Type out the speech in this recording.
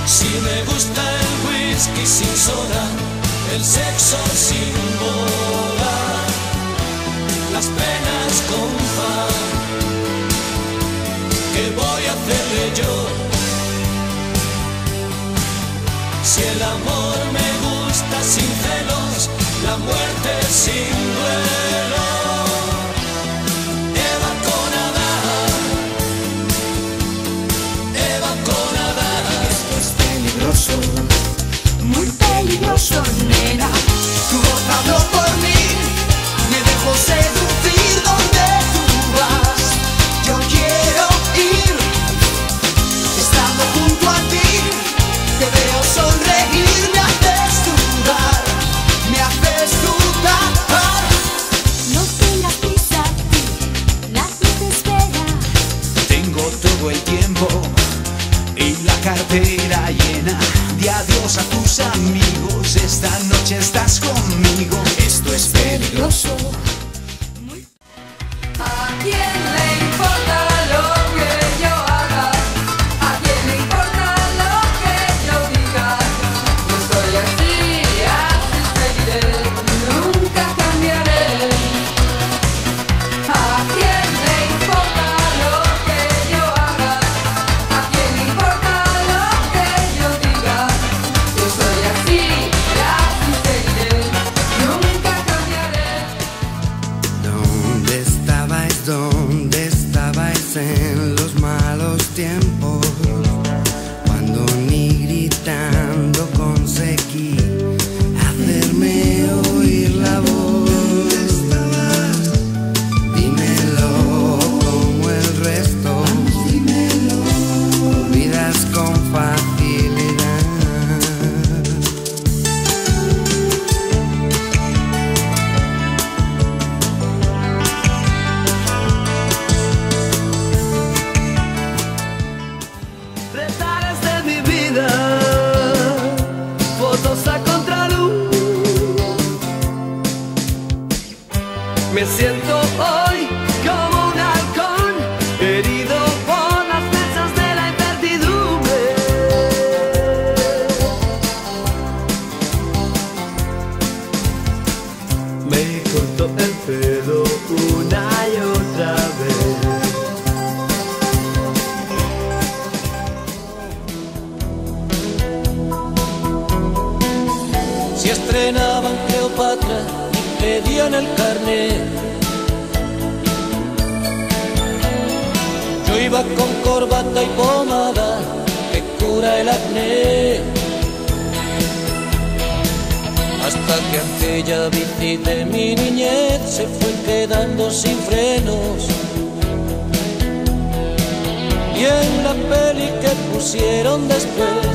Si me gusta el whisky sin soda, el sexo sin boda, las penas con pan, ¿qué voy a hacerle yo? Si el amor me gusta sin celos, la muerte sin duelo. Eva con Adán, Eva con Adán. Esto es peligroso, muy peligroso, nena. Tu voz habló por mí, me dejó seducir donde tú vas. Yo quiero ir, estando junto a ti. Te veo sonreír, me haces dudar, me haces dudar. No tengas prisa, nadie te espera. Tengo todo el tiempo y la cartera llena. Di adiós a tus amigos, esta noche estás conmigo. Esto es peligroso. ¿A quién le importa lo que yo haga? ¿A quién le importa lo que yo diga? Yo soy así, así seguiré, nunca cambiaré. ¿A quién le importa lo que yo haga? ¿A quién le importa lo que yo diga? Yo soy así, así seguiré, nunca cambiaré. ¿Dónde estabais? ¿Dónde estabais en los malos tiempos? Cuando ni gritando conseguí hacerme oír la voz. ¿Dónde estabas? Dímelo como el resto. Dímelo. Olvidas con facilidad. Detalles de mi vida, fotos a contraluz. Me siento hoy como un halcón, herido por las flechas de la incertidumbre. Me corto el pelo una y otra vez. Si estrenaban Cleopatra y pedían el carnet, yo iba con corbata y pomada que cura el acné. Hasta que aquella bici de mi niñez se fue quedando sin frenos. Y en la peli que pusieron después